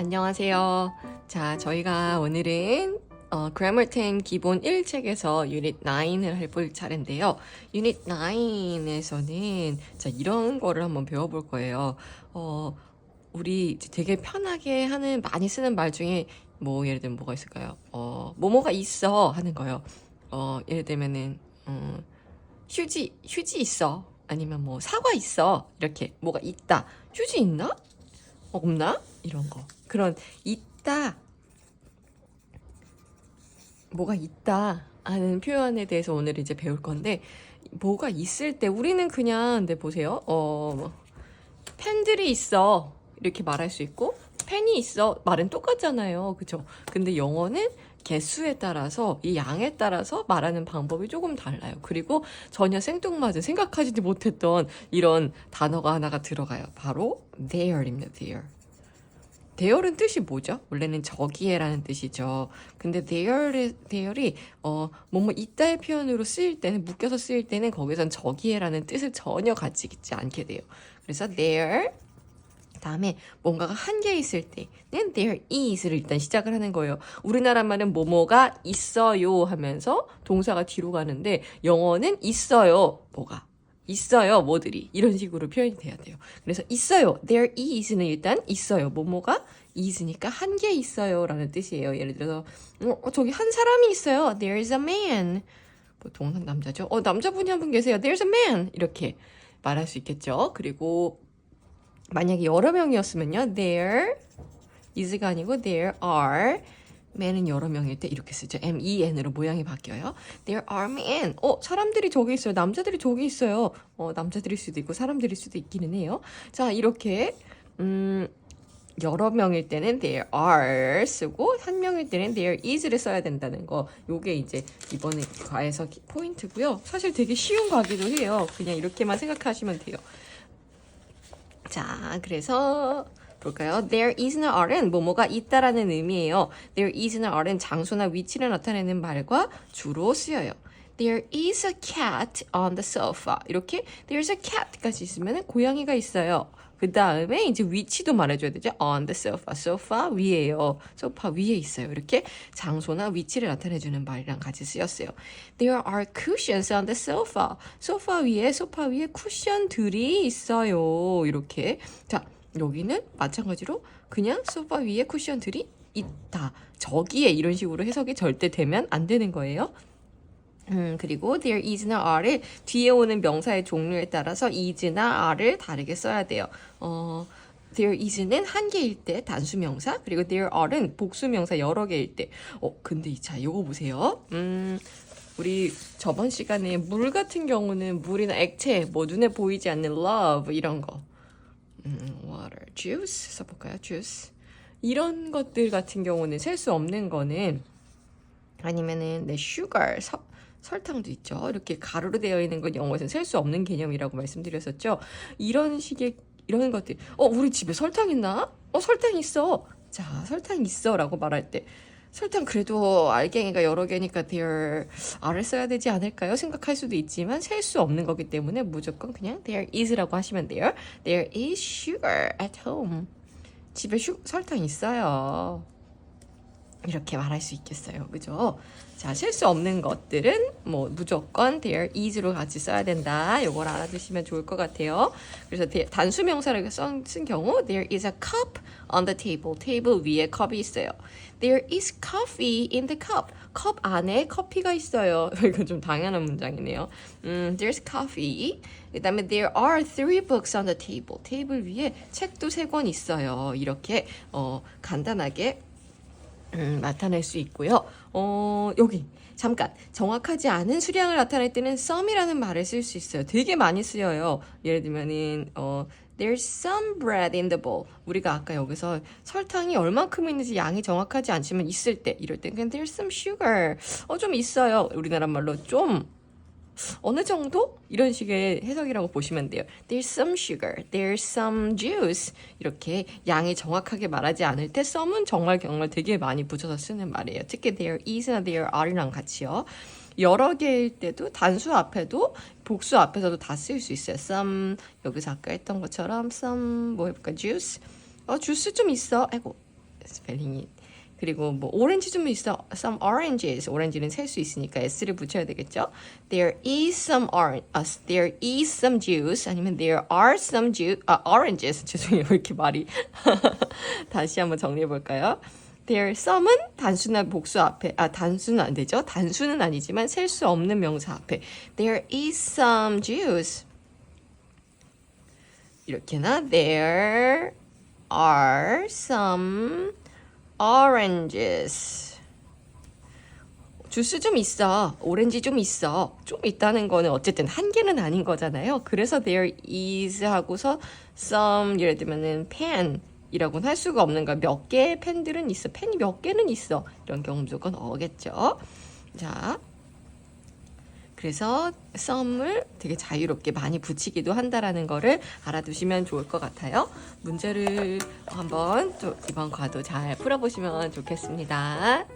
안녕하세요. 자, 저희가 오늘은 Grammar 10 기본 1책에서 유닛 9을 해볼 차례인데요. 유닛 9에서는 자, 이런 거를 한번 배워볼 거예요. 우리 되게 편하게 하는 많이 쓰는 말 중에 뭐 예를 들면 뭐가 있을까요? 뭐뭐가 있어 하는 거요. 예를 들면은 휴지 있어. 아니면 뭐 사과 있어. 이렇게 뭐가 있다. 휴지 있나? 없나? 이런 거. 그런 있다, 뭐가 있다 하는 표현에 대해서 오늘 이제 배울 건데, 뭐가 있을 때 우리는 그냥 네 보세요. 펜들이 있어 이렇게 말할 수 있고 펜이 있어 말은 똑같잖아요. 그죠? 근데 영어는 개수에 따라서 이 양에 따라서 말하는 방법이 조금 달라요. 그리고 전혀 생뚱맞은 생각하지도 못했던 이런 단어가 하나가 들어가요. 바로 there입니다. there은 뜻이 뭐죠? 원래는 저기에라는 뜻이죠. 근데 there이 뭐뭐 있다의 표현으로 쓰일 때는 묶여서 쓰일 때는 거기선 저기에라는 뜻을 전혀 가지고 있지 않게 돼요. 그래서 there 다음에 뭔가가 한 개 있을 때는 there is를 일단 시작을 하는 거예요. 우리나라 말은 뭐뭐가 있어요 하면서 동사가 뒤로 가는데 영어는 있어요. 뭐가 있어요. 뭐들이 이런 식으로 표현이 돼야 돼요. 그래서 있어요. there is는 일단 있어요. 뭐뭐가 is니까 한 개 있어요 라는 뜻이에요. 예를 들어서 저기 한 사람이 있어요. There's a man. 보통 남자죠. 남자분이 한 분 계세요. There's a man. 이렇게 말할 수 있겠죠. 그리고 만약에 여러 명이었으면요. There is가 아니고 there are. man은 여러 명일 때 이렇게 쓰죠. men으로 모양이 바뀌어요. There are men. 사람들이 저기 있어요. 남자들이 저기 있어요. 남자들일 수도 있고 사람들일 수도 있기는 해요. 자, 이렇게 여러 명일 때는 there are 쓰고 한 명일 때는 there is를 써야 된다는 거. 요게 이제 이번에 과에서 포인트고요. 사실 되게 쉬운 과기도 해요. 그냥 이렇게만 생각하시면 돼요. 자, 그래서 볼까요? There is는 are는 뭐뭐가 있다라는 의미예요. There is는 are는 장소나 위치를 나타내는 말과 주로 쓰여요. There is a cat on the sofa. 이렇게 there's a cat까지 있으면 고양이가 있어요. 그 다음에 이제 위치도 말해줘야 되죠. On the sofa. sofa 위에요. 소파 위에 있어요. 이렇게 장소나 위치를 나타내주는 말이랑 같이 쓰였어요. There are cushions on the sofa. 소파 위에 쿠션들이 있어요. 이렇게. 자, 여기는 마찬가지로 그냥 소파 위에 쿠션들이 있다. 저기에 이런 식으로 해석이 절대 되면 안 되는 거예요. 그리고 there is나 are를 뒤에 오는 명사의 종류에 따라서 is나 are를 다르게 써야 돼요. there is는 한 개일 때 단수명사, 그리고 there are는 복수명사 여러 개일 때. 근데 자, 요거 보세요. 우리 저번 시간에 물 같은 경우는 물이나 액체, 뭐 눈에 보이지 않는 love 이런 거. water, juice 써볼까요? juice. 이런 것들 같은 경우는 셀 수 없는 거는 아니면은 sugar, 설탕도 있죠. 이렇게 가루로 되어 있는 건 영어에서는 셀 수 없는 개념이라고 말씀드렸었죠. 이런 식의 이런 것들. 우리 집에 설탕 있나? 설탕 있어. 자, 설탕 있어 라고 말할 때 설탕 그래도 알갱이가 여러 개니까 there are를 써야 되지 않을까요? 생각할 수도 있지만 셀 수 없는 거기 때문에 무조건 그냥 there is라고 하시면 돼요. There is sugar at home. 집에 설탕 있어요. 이렇게 말할 수 있겠어요. 그죠? 자, 셀 수 없는 것들은 뭐 무조건 there is로 같이 써야 된다. 요걸 알아두시면 좋을 것 같아요. 그래서 단수 명사를 쓴 경우 there is a cup on the table. 테이블 위에 컵이 있어요. There is coffee in the cup. 컵 안에 커피가 있어요. 이거 좀 당연한 문장이네요. There's coffee. 그 다음에 there are 3 books on the table. 테이블 위에 책도 3권 있어요. 이렇게 간단하게 나타낼 수 있고요. 여기 잠깐 정확하지 않은 수량을 나타낼 때는 some이라는 말을 쓸 수 있어요. 되게 많이 쓰여요. 예를 들면은 There's some bread in the bowl. 우리가 아까 여기서 설탕이 얼만큼 있는지 양이 정확하지 않지만 있을 때 이럴 때 그냥 There's some sugar. 좀 있어요. 우리나라 말로 좀 어느 정도? 이런 식의 해석이라고 보시면 돼요. There's some sugar, there's some juice. 이렇게 양이 정확하게 말하지 않을 때 some은 정말 되게 많이 붙여서 쓰는 말이에요. 특히 there is나 there are랑 같이요. 여러 개일 때도 단수 앞에도 복수 앞에서도 다 쓸 수 있어요. some 여기서 아까 했던 것처럼 some 뭐 해볼까 juice. 주스 좀 있어. 아이고 스펠링이. 그리고 뭐 오렌지 좀 있어. Some oranges. 오렌지는 셀 수 있으니까 s를 붙여야 되겠죠. There is there is some juice. 아니면 there are some oranges. 죄송해요. 왜 이렇게 말이. 다시 한번 정리해 볼까요? There some은 단수나 복수 앞에 단수는 안 되죠. 단수는 아니지만 셀 수 없는 명사 앞에 There is some juice. 이렇게나 There are some oranges. 주스 좀 있어. 오렌지 좀 있어. 좀 있다는 거는 어쨌든 한 개는 아닌 거잖아요. 그래서 there is 하고서 some 예를 들면은 pen 이라고는 할 수가 없는 거야. 몇 개의 펜들은 있어. 펜이 몇 개는 있어. 이런 경우 무조건 어겠죠. 자, 그래서 some을 되게 자유롭게 많이 붙이기도 한다라는 거를 알아두시면 좋을 것 같아요. 문제를 한번 또 이번 과도 잘 풀어보시면 좋겠습니다.